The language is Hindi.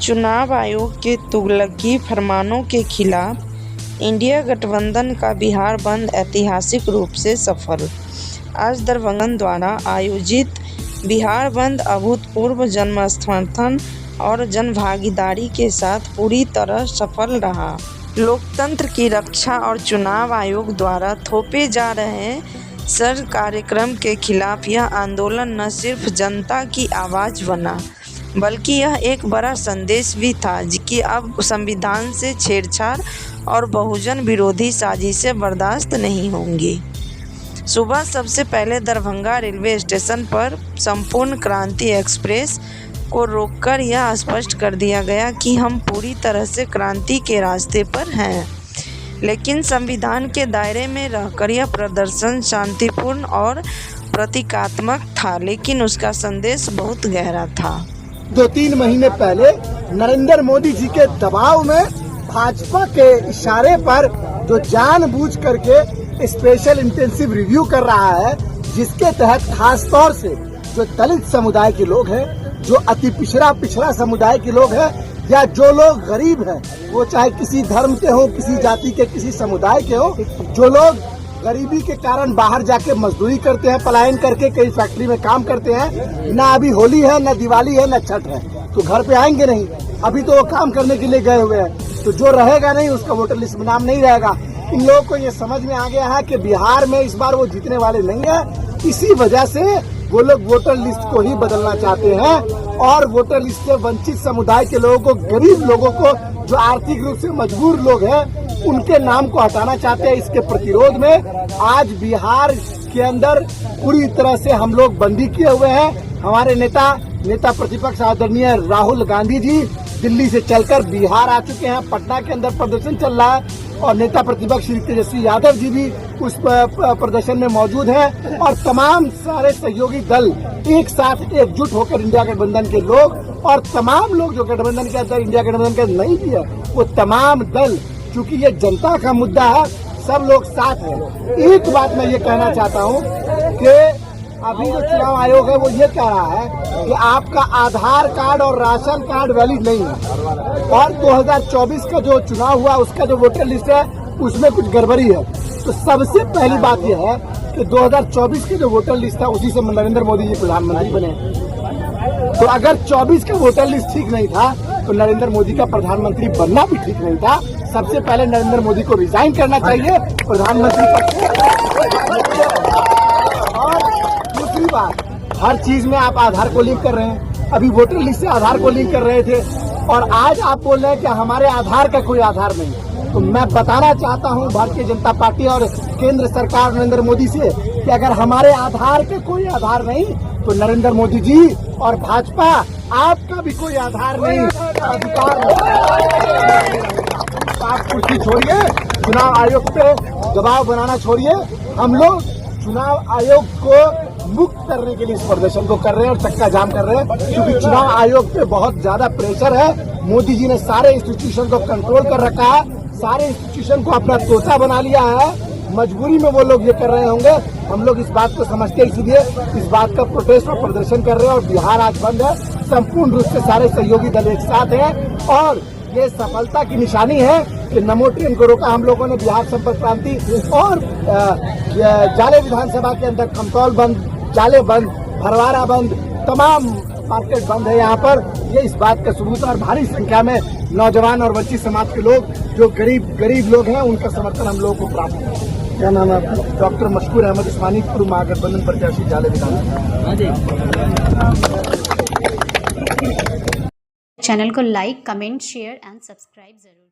चुनाव आयोग के तुगलकी फरमानों के खिलाफ इंडिया गठबंधन का बिहार बंद ऐतिहासिक रूप से सफल। आज दरभंगा द्वारा आयोजित बिहार बंद अभूतपूर्व जन समर्थन और जनभागीदारी के साथ पूरी तरह सफल रहा। लोकतंत्र की रक्षा और चुनाव आयोग द्वारा थोपे जा रहे सर कार्यक्रम के खिलाफ यह आंदोलन न सिर्फ जनता की आवाज़ बना, बल्कि यह एक बड़ा संदेश भी था कि अब संविधान से छेड़छाड़ और बहुजन विरोधी साजिशें बर्दाश्त नहीं होंगी। सुबह सबसे पहले दरभंगा रेलवे स्टेशन पर संपूर्ण क्रांति एक्सप्रेस को रोककर यह स्पष्ट कर दिया गया कि हम पूरी तरह से क्रांति के रास्ते पर हैं। लेकिन संविधान के दायरे में रहकर यह प्रदर्शन शांतिपूर्ण और प्रतीकात्मक था, लेकिन उसका संदेश बहुत गहरा था। 2-3 महीने पहले नरेंद्र मोदी जी के दबाव में भाजपा के इशारे पर जो जानबूझ करके स्पेशल इंटेंसिव रिव्यू कर रहा है, जिसके तहत खास तौर से जो दलित समुदाय के लोग हैं, जो अति पिछड़ा समुदाय के लोग हैं, या जो लोग गरीब हैं, वो चाहे किसी धर्म के हो, किसी जाति के, किसी समुदाय के हो, जो लोग गरीबी के कारण बाहर जाके मजदूरी करते हैं, पलायन करके कई फैक्ट्री में काम करते हैं, ना अभी होली है, ना दिवाली है, ना छठ है, तो घर पे आएंगे नहीं। अभी तो वो काम करने के लिए गए हुए हैं, तो जो रहेगा नहीं उसका वोटर लिस्ट में नाम नहीं रहेगा। इन लोगों को ये समझ में आ गया है कि बिहार में इस बार वो जीतने वाले नहीं है। इसी वजह से वो लोग वोटर लिस्ट को ही बदलना चाहते हैं और वोटर लिस्ट से वंचित समुदाय के लोगों को, गरीब लोगों को, जो आर्थिक रूप से मजबूर लोग हैं, उनके नाम को हटाना चाहते हैं। इसके प्रतिरोध में आज बिहार के अंदर पूरी तरह से हम लोग बंदी किए हुए हैं। हमारे नेता प्रतिपक्ष आदरणीय राहुल गांधी जी दिल्ली से चलकर बिहार आ चुके हैं। पटना के अंदर प्रदर्शन चल रहा है और नेता प्रतिपक्ष श्री तेजस्वी यादव जी भी उस प्रदर्शन में मौजूद हैं और तमाम सारे सहयोगी दल एक साथ एकजुट होकर इंडिया गठबंधन के लोग और तमाम लोग जो गठबंधन के अंदर इंडिया गठबंधन के नहीं भी है, वो तमाम दल, चूंकि ये जनता का मुद्दा है, सब लोग साथ हैं। एक बात मैं ये कहना चाहता हूँ कि अभी जो चुनाव आयोग है वो ये कह रहा है कि आपका आधार कार्ड और राशन कार्ड वैलिड नहीं है और 2024 का जो चुनाव हुआ उसका जो वोटर लिस्ट है उसमें कुछ गड़बड़ी है। तो सबसे पहली बात यह है कि 2024 की जो वोटर लिस्ट था उसी से नरेंद्र मोदी जी प्रधानमंत्री बने। तो अगर 24 का वोटर लिस्ट ठीक नहीं था तो नरेंद्र मोदी का प्रधानमंत्री बनना भी ठीक नहीं था। सबसे पहले नरेंद्र मोदी को रिजाइन करना चाहिए प्रधानमंत्री पद से। और दूसरी बात, हर चीज में आप आधार को लिंक कर रहे हैं। अभी वोटर लिस्ट से आधार को लिंक कर रहे थे और आज आप बोल रहे हैं कि हमारे आधार का कोई आधार नहीं। तो मैं बताना चाहता हूं भारतीय जनता पार्टी और केंद्र सरकार नरेंद्र मोदी से कि अगर हमारे आधार के कोई आधार नहीं तो नरेंद्र मोदी जी और भाजपा, आपका भी कोई आधार नहीं, अधिकार नहीं। आप कुर्सी छोड़िए, चुनाव आयोग पे दबाव बनाना छोड़िए। हम लोग चुनाव आयोग को मुक्त करने के लिए इस प्रदर्शन को कर रहे हैं और चक्का जाम कर रहे हैं, क्योंकि चुनाव आयोग पे बहुत ज्यादा प्रेशर है। मोदी जी ने सारे इंस्टीट्यूशन को कंट्रोल कर रखा है, सारे इंस्टीट्यूशन को अपना तोता बना लिया है। मजबूरी में वो लोग ये कर रहे होंगे, हम लोग इस बात को समझते, इसलिए इस बात का प्रोटेस्ट और प्रदर्शन कर रहे हैं। और बिहार आज बंद है, संपूर्ण रूप से सारे सहयोगी दल एक साथ हैं और ये सफलता की निशानी है कि नमो ट्रेन को रोका हम लोगों ने, बिहार संपर्क क्रांति और जाले विधानसभा के अंदर कमतौल बंद, जाले बंद, भरवारा बंद, तमाम मार्केट बंद है यहाँ पर। ये इस बात का सबूत है और भारी संख्या में नौजवान और वंचित समाज के लोग, जो गरीब लोग हैं, उनका समर्थन हम लोगों को प्राप्त है। क्या नाम है आपका? डॉक्टर मशकूर अहमद उस्मानी, पूर्व महागठबंधन प्रत्याशी, जाले विधानसभा। चैनल को like, comment, share and subscribe जरूर।